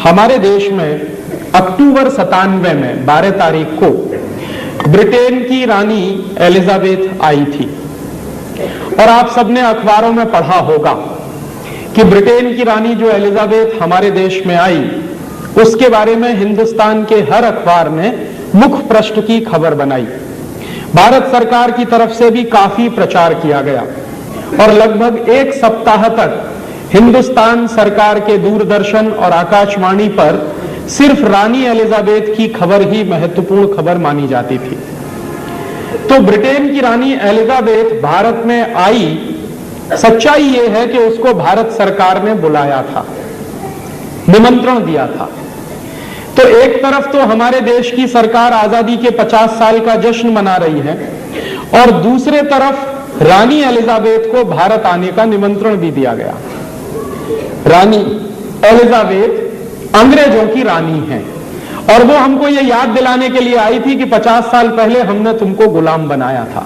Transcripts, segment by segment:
हमारे देश में अक्टूबर 97 में 12 तारीख को ब्रिटेन की रानी एलिजाबेथ आई थी और आप सबने अखबारों में पढ़ा होगा कि ब्रिटेन की रानी जो एलिजाबेथ हमारे देश में आई उसके बारे में हिंदुस्तान के हर अखबार ने मुख्य पृष्ठ की खबर बनाई। भारत सरकार की तरफ से भी काफी प्रचार किया गया और लगभग एक सप्ताह तक हिंदुस्तान सरकार के दूरदर्शन और आकाशवाणी पर सिर्फ रानी एलिजाबेथ की खबर ही महत्वपूर्ण खबर मानी जाती थी। तो ब्रिटेन की रानी एलिजाबेथ भारत में आई, सच्चाई यह है कि उसको भारत सरकार ने बुलाया था, निमंत्रण दिया था। तो एक तरफ तो हमारे देश की सरकार आजादी के 50 साल का जश्न मना रही है और दूसरे तरफ रानी एलिजाबेथ को भारत आने का निमंत्रण भी दिया गया। रानी एलिजाबेथ अंग्रेजों की रानी है और वो हमको ये याद दिलाने के लिए आई थी कि 50 साल पहले हमने तुमको गुलाम बनाया था।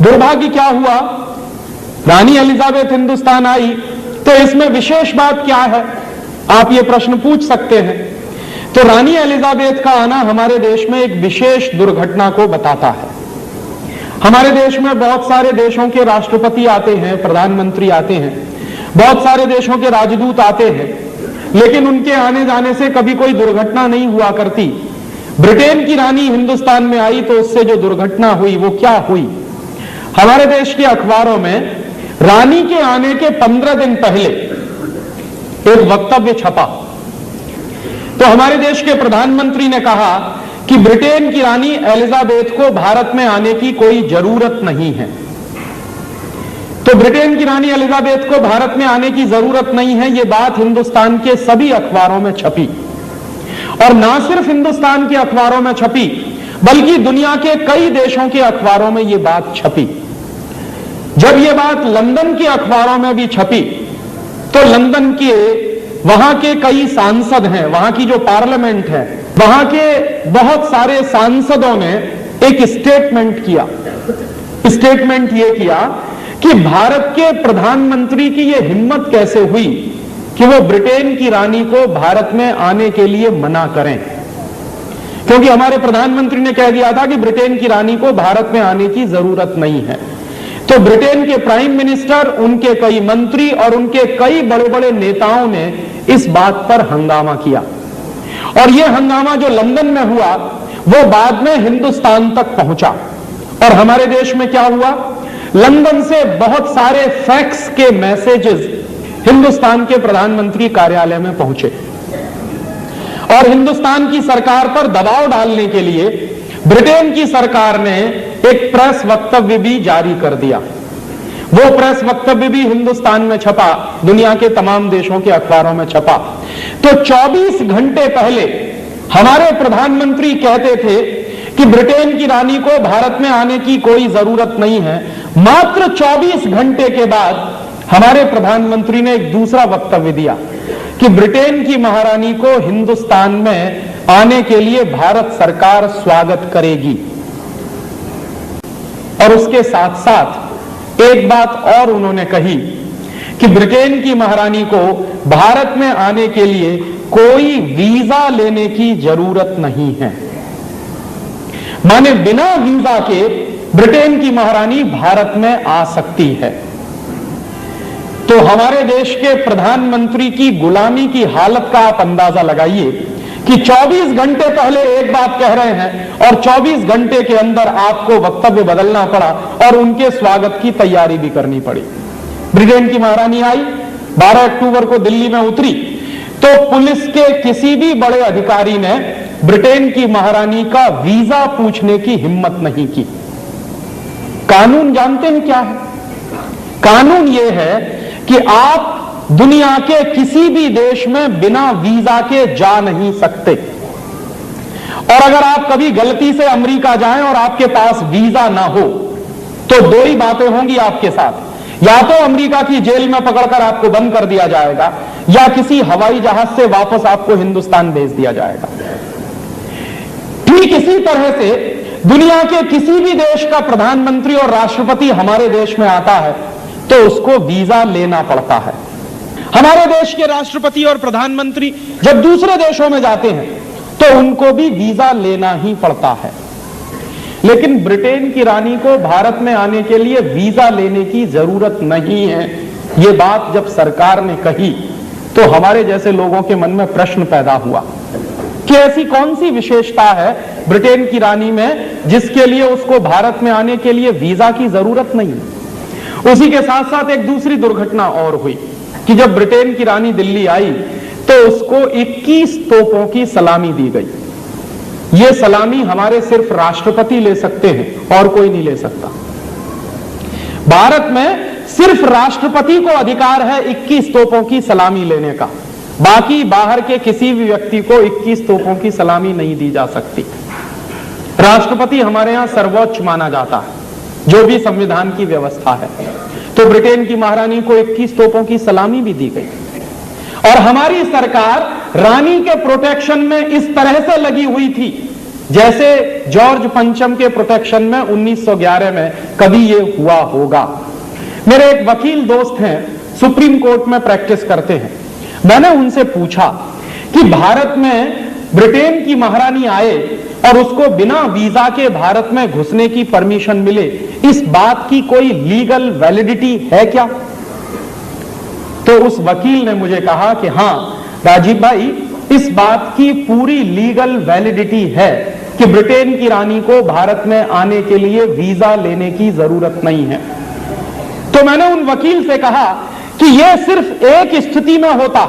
दुर्भाग्य क्या हुआ, रानी एलिजाबेथ हिंदुस्तान आई तो इसमें विशेष बात क्या है, आप ये प्रश्न पूछ सकते हैं। तो रानी एलिजाबेथ का आना हमारे देश में एक विशेष दुर्घटना को बताता है। हमारे देश में बहुत सारे देशों के राष्ट्रपति आते हैं, प्रधानमंत्री आते हैं, बहुत सारे देशों के राजदूत आते हैं, लेकिन उनके आने जाने से कभी कोई दुर्घटना नहीं हुआ करती। ब्रिटेन की रानी हिंदुस्तान में आई तो उससे जो दुर्घटना हुई वो क्या हुई। हमारे देश के अखबारों में रानी के आने के 15 दिन पहले एक वक्तव्य छपा। तो हमारे देश के प्रधानमंत्री ने कहा कि ब्रिटेन की रानी एलिजाबेथ को भारत में आने की कोई जरूरत नहीं है। तो ब्रिटेन की रानी एलिजाबेथ को भारत में आने की जरूरत नहीं है, यह बात हिंदुस्तान के सभी अखबारों में छपी और ना सिर्फ हिंदुस्तान के अखबारों में छपी बल्कि दुनिया के कई देशों के अखबारों में यह बात छपी। जब यह बात लंदन के अखबारों में भी छपी तो लंदन के वहां के कई सांसद हैं, वहां की जो पार्लियामेंट है, वहां के बहुत सारे सांसदों ने एक स्टेटमेंट किया। स्टेटमेंट यह किया कि भारत के प्रधानमंत्री की यह हिम्मत कैसे हुई कि वो ब्रिटेन की रानी को भारत में आने के लिए मना करें, क्योंकि हमारे प्रधानमंत्री ने कह दिया था कि ब्रिटेन की रानी को भारत में आने की जरूरत नहीं है। तो ब्रिटेन के प्राइम मिनिस्टर, उनके कई मंत्री और उनके कई बड़े बड़े नेताओं ने इस बात पर हंगामा किया और यह हंगामा जो लंदन में हुआ वो बाद में हिंदुस्तान तक पहुंचा। और हमारे देश में क्या हुआ, लंदन से बहुत सारे फैक्स के मैसेजेस हिंदुस्तान के प्रधानमंत्री कार्यालय में पहुंचे और हिंदुस्तान की सरकार पर दबाव डालने के लिए ब्रिटेन की सरकार ने एक प्रेस वक्तव्य भी जारी कर दिया। वो प्रेस वक्तव्य भी हिंदुस्तान में छपा, दुनिया के तमाम देशों के अखबारों में छपा। तो 24 घंटे पहले हमारे प्रधानमंत्री कहते थे कि ब्रिटेन की रानी को भारत में आने की कोई जरूरत नहीं है। मात्र 24 घंटे के बाद हमारे प्रधानमंत्री ने एक दूसरा वक्तव्य दिया कि ब्रिटेन की महारानी को हिंदुस्तान में आने के लिए भारत सरकार स्वागत करेगी। और उसके साथ साथ एक बात और उन्होंने कही कि ब्रिटेन की महारानी को भारत में आने के लिए कोई वीजा लेने की जरूरत नहीं है, माने बिना वीजा के ब्रिटेन की महारानी भारत में आ सकती है। तो हमारे देश के प्रधानमंत्री की गुलामी की हालत का आप अंदाजा लगाइए कि 24 घंटे पहले एक बात कह रहे हैं और 24 घंटे के अंदर आपको वक्तव्य बदलना पड़ा और उनके स्वागत की तैयारी भी करनी पड़ी। ब्रिटेन की महारानी आई, 12 अक्टूबर को दिल्ली में उतरी तो पुलिस के किसी भी बड़े अधिकारी ने ब्रिटेन की महारानी का वीजा पूछने की हिम्मत नहीं की। कानून जानते हैं क्या है? कानून यह है कि आप दुनिया के किसी भी देश में बिना वीजा के जा नहीं सकते और अगर आप कभी गलती से अमेरिका जाएं और आपके पास वीजा ना हो तो दो ही बातें होंगी आपके साथ, या तो अमेरिका की जेल में पकड़कर आपको बंद कर दिया जाएगा या किसी हवाई जहाज से वापस आपको हिंदुस्तान भेज दिया जाएगा। ठीक इसी तरह से दुनिया के किसी भी देश का प्रधानमंत्री और राष्ट्रपति हमारे देश में आता है तो उसको वीजा लेना पड़ता है। हमारे देश के राष्ट्रपति और प्रधानमंत्री जब दूसरे देशों में जाते हैं तो उनको भी वीजा लेना ही पड़ता है, लेकिन ब्रिटेन की रानी को भारत में आने के लिए वीजा लेने की जरूरत नहीं है। यह बात जब सरकार ने कही तो हमारे जैसे लोगों के मन में प्रश्न पैदा हुआ कि ऐसी कौन सी विशेषता है ब्रिटेन की रानी में जिसके लिए उसको भारत में आने के लिए वीजा की जरूरत नहीं है। उसी के साथ साथ एक दूसरी दुर्घटना और हुई कि जब ब्रिटेन की रानी दिल्ली आई तो उसको 21 तोपों की सलामी दी गई। यह सलामी हमारे सिर्फ राष्ट्रपति ले सकते हैं और कोई नहीं ले सकता। भारत में सिर्फ राष्ट्रपति को अधिकार है 21 तोपों की सलामी लेने का, बाकी बाहर के किसी भी व्यक्ति को 21 तोपों की सलामी नहीं दी जा सकती। राष्ट्रपति हमारे यहां सर्वोच्च माना जाता है, जो भी संविधान की व्यवस्था है। तो ब्रिटेन की महारानी को 21 तोपों की सलामी भी दी गई और हमारी सरकार रानी के प्रोटेक्शन में इस तरह से लगी हुई थी जैसे जॉर्ज पंचम के प्रोटेक्शन में 1911 में कभी यह हुआ होगा। मेरे एक वकील दोस्त हैं, सुप्रीम कोर्ट में प्रैक्टिस करते हैं। मैंने उनसे पूछा कि भारत में ब्रिटेन की महारानी आए और उसको बिना वीजा के भारत में घुसने की परमिशन मिले, इस बात की कोई लीगल वैलिडिटी है क्या? तो उस वकील ने मुझे कहा कि हां राजीव भाई, इस बात की पूरी लीगल वैलिडिटी है कि ब्रिटेन की रानी को भारत में आने के लिए वीजा लेने की जरूरत नहीं है। तो मैंने उन वकील से कहा कि यह सिर्फ एक स्थिति में होता,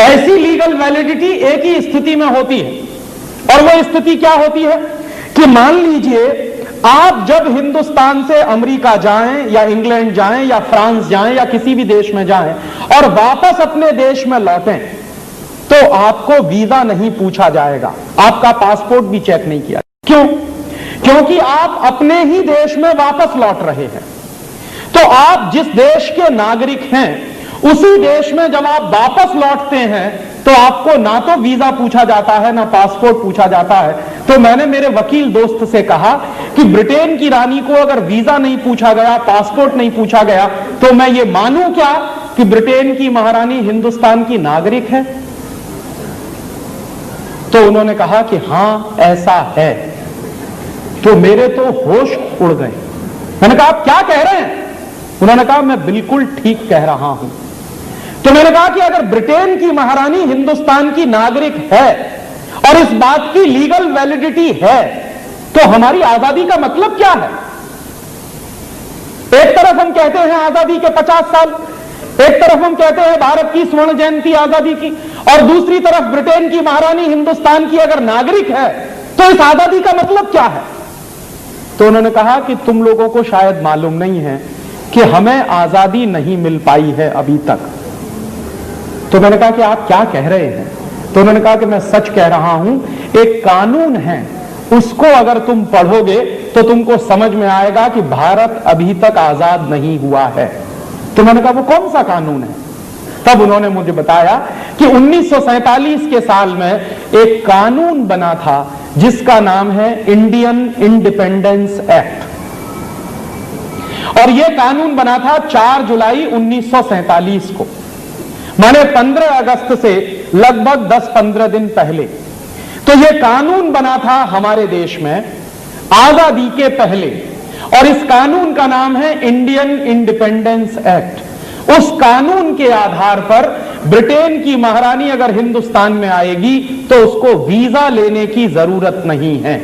ऐसी लीगल वैलिडिटी एक ही स्थिति में होती है, और वह स्थिति क्या होती है कि मान लीजिए आप जब हिंदुस्तान से अमेरिका जाएं या इंग्लैंड जाएं या फ्रांस जाएं या किसी भी देश में जाएं और वापस अपने देश में लौटें तो आपको वीजा नहीं पूछा जाएगा, आपका पासपोर्ट भी चेक नहीं किया। क्यों? क्योंकि आप अपने ही देश में वापस लौट रहे हैं। तो आप जिस देश के नागरिक हैं उसी देश में जब आप वापस लौटते हैं तो आपको ना तो वीजा पूछा जाता है ना पासपोर्ट पूछा जाता है। तो मैंने मेरे वकील दोस्त से कहा कि ब्रिटेन की रानी को अगर वीजा नहीं पूछा गया, पासपोर्ट नहीं पूछा गया, तो मैं ये मानूं क्या कि ब्रिटेन की महारानी हिंदुस्तान की नागरिक है? तो उन्होंने कहा कि हां ऐसा है। तो मेरे तो होश उड़ गए। मैंने कहा आप क्या कह रहे हैं? उन्होंने कहा मैं बिल्कुल ठीक कह रहा हूं। तो मैंने कहा कि अगर ब्रिटेन की महारानी हिंदुस्तान की नागरिक है और इस बात की लीगल वैलिडिटी है तो हमारी आजादी का मतलब क्या है? एक तरफ हम कहते हैं आजादी के 50 साल, एक तरफ हम कहते हैं भारत की स्वर्ण जयंती आजादी की, और दूसरी तरफ ब्रिटेन की महारानी हिंदुस्तान की अगर नागरिक है तो इस आजादी का मतलब क्या है? तो उन्होंने कहा कि तुम लोगों को शायद मालूम नहीं है कि हमें आजादी नहीं मिल पाई है अभी तक। तो मैंने कहा कि आप क्या कह रहे हैं? तो उन्होंने कहा कि मैं सच कह रहा हूं, एक कानून है, उसको अगर तुम पढ़ोगे तो तुमको समझ में आएगा कि भारत अभी तक आजाद नहीं हुआ है। तो मैंने कहा वो कौन सा कानून है? तब उन्होंने मुझे बताया कि 1947 के साल में एक कानून बना था जिसका नाम है इंडियन इंडिपेंडेंस एक्ट, और यह कानून बना था 4 जुलाई 1947 को, माने 15 अगस्त से लगभग 10-15 दिन पहले। तो यह कानून बना था हमारे देश में आजादी के पहले, और इस कानून का नाम है इंडियन इंडिपेंडेंस एक्ट। उस कानून के आधार पर ब्रिटेन की महारानी अगर हिंदुस्तान में आएगी तो उसको वीजा लेने की जरूरत नहीं है।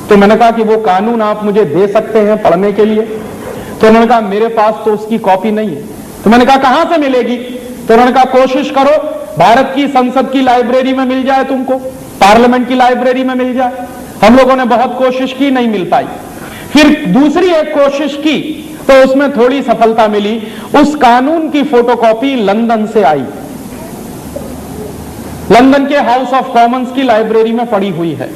तो मैंने कहा कि वो कानून आप मुझे दे सकते हैं पढ़ने के लिए? तो उन्होंने कहा मेरे पास तो उसकी कॉपी नहीं है। तो मैंने कहा कहां से मिलेगी? तो उन्होंने कहा कोशिश करो भारत की संसद की लाइब्रेरी में मिल जाए, तुमको पार्लियामेंट की लाइब्रेरी में मिल जाए। हम लोगों ने बहुत कोशिश की, नहीं मिल पाई। फिर दूसरी एक कोशिश की तो उसमें थोड़ी सफलता मिली। उस कानून की फोटोकॉपी लंदन से आई, लंदन के हाउस ऑफ कॉमन्स की लाइब्रेरी में पड़ी हुई है।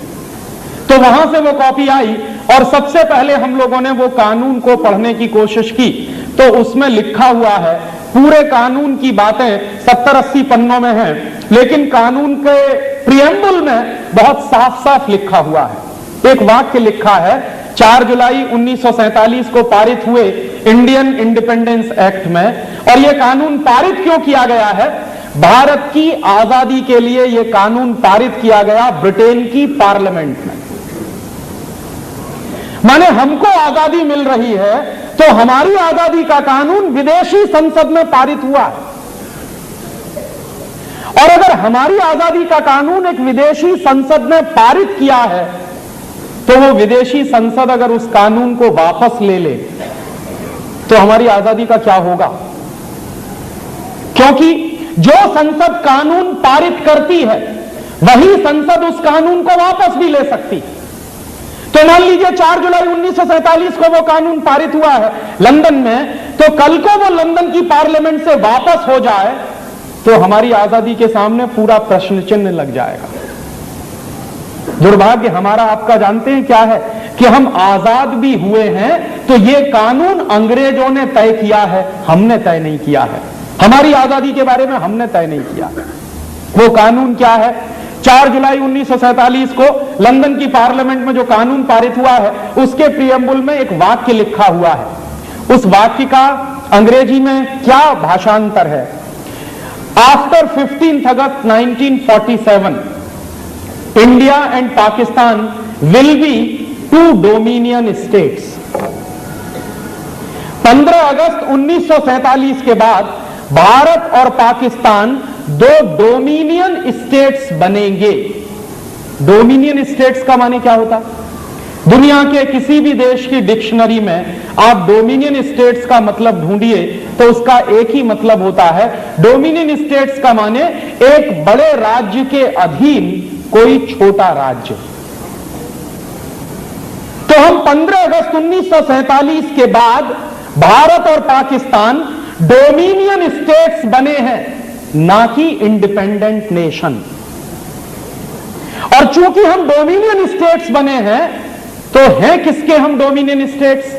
तो वहां से वो कॉपी आई और सबसे पहले हम लोगों ने वो कानून को पढ़ने की कोशिश की। तो उसमें लिखा हुआ है, पूरे कानून की बातें 70-80 पन्नों में हैं, लेकिन कानून के प्रियम्बल में बहुत साफ साफ लिखा हुआ है। एक वाक्य लिखा है, 4 जुलाई 1947 को पारित हुए इंडियन इंडिपेंडेंस एक्ट में। और यह कानून पारित क्यों किया गया है? भारत की आजादी के लिए यह कानून पारित किया गया ब्रिटेन की पार्लियामेंट में। माने हमको आजादी मिल रही है तो हमारी आजादी का कानून विदेशी संसद में पारित हुआ है। और अगर हमारी आजादी का कानून एक विदेशी संसद ने पारित किया है तो वो विदेशी संसद अगर उस कानून को वापस ले ले तो हमारी आजादी का क्या होगा? क्योंकि जो संसद कानून पारित करती है वही संसद उस कानून को वापस भी ले सकती। तो मान लीजिए 4 जुलाई 1947 को वो कानून पारित हुआ है लंदन में, तो कल को वो लंदन की पार्लियामेंट से वापस हो जाए तो हमारी आजादी के सामने पूरा प्रश्न चिन्ह लग जाएगा। दुर्भाग्य हमारा आपका जानते हैं क्या है कि हम आजाद भी हुए हैं तो ये कानून अंग्रेजों ने तय किया है, हमने तय नहीं किया है। हमारी आजादी के बारे में हमने तय नहीं किया। वो कानून क्या है? 4 जुलाई 1947 को लंदन की पार्लियामेंट में जो कानून पारित हुआ है उसके प्रियम्बुल में एक वाक्य लिखा हुआ है। उस वाक्य का अंग्रेजी में क्या भाषांतर है? After 15th August 1947 India and Pakistan will be 2 dominion states. 15 अगस्त 1947 के बाद भारत और पाकिस्तान 2 डोमिनियन स्टेट्स बनेंगे। डोमिनियन स्टेट्स का माने क्या होता? दुनिया के किसी भी देश की डिक्शनरी में आप डोमिनियन स्टेट्स का मतलब ढूंढिए तो उसका एक ही मतलब होता है। डोमिनियन स्टेट्स का माने एक बड़े राज्य के अधीन कोई छोटा राज्य। तो हम 15 अगस्त 1947 के बाद भारत और पाकिस्तान डोमिनियन स्टेट्स बने हैं, ना कि इंडिपेंडेंट नेशन। और चूंकि हम डोमिनियन स्टेट्स बने हैं तो हैं किसके हम डोमिनियन स्टेट्स?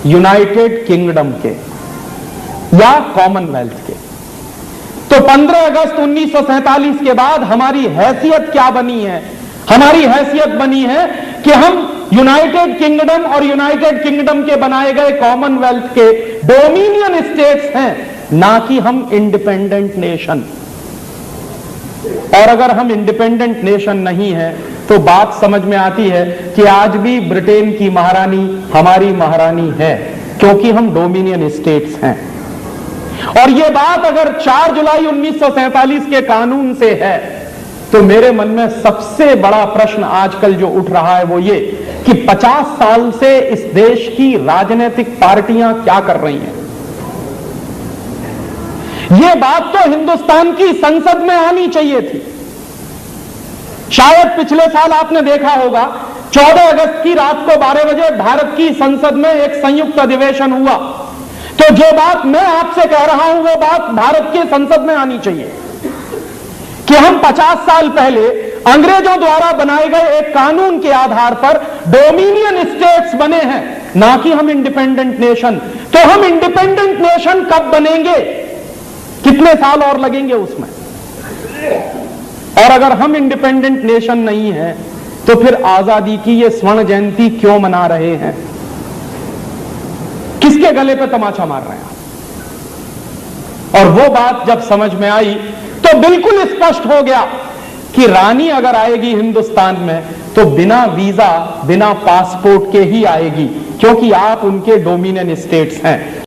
यूनाइटेड किंगडम के या कॉमनवेल्थ के। तो 15 अगस्त 1947 के बाद हमारी हैसियत क्या बनी है? हमारी हैसियत बनी है कि हम यूनाइटेड किंगडम और यूनाइटेड किंगडम के बनाए गए कॉमनवेल्थ के डोमिनियन स्टेट्स हैं, ना कि हम इंडिपेंडेंट नेशन। और अगर हम इंडिपेंडेंट नेशन नहीं है तो बात समझ में आती है कि आज भी ब्रिटेन की महारानी हमारी महारानी है, क्योंकि हम डोमिनियन स्टेट्स हैं। और यह बात अगर 4 जुलाई 1947 के कानून से है तो मेरे मन में सबसे बड़ा प्रश्न आजकल जो उठ रहा है वो ये कि 50 साल से इस देश की राजनीतिक पार्टियां क्या कर रही हैं। यह बात तो हिंदुस्तान की संसद में आनी चाहिए थी। शायद पिछले साल आपने देखा होगा 14 अगस्त की रात को 12 बजे भारत की संसद में एक संयुक्त अधिवेशन हुआ। तो जो बात मैं आपसे कह रहा हूं वो बात भारत की संसद में आनी चाहिए कि हम 50 साल पहले अंग्रेजों द्वारा बनाए गए एक कानून के आधार पर डोमिनियन स्टेट्स बने हैं, ना कि हम इंडिपेंडेंट नेशन। तो हम इंडिपेंडेंट नेशन कब बनेंगे? कितने साल और लगेंगे उसमें? और अगर हम इंडिपेंडेंट नेशन नहीं है तो फिर आजादी की ये स्वर्ण जयंती क्यों मना रहे हैं? किसके गले पे तमाचा मार रहे हैं? और वो बात जब समझ में आई तो बिल्कुल स्पष्ट हो गया कि रानी अगर आएगी हिंदुस्तान में तो बिना वीजा बिना पासपोर्ट के ही आएगी, क्योंकि आप उनके डोमिनियन स्टेट्स हैं।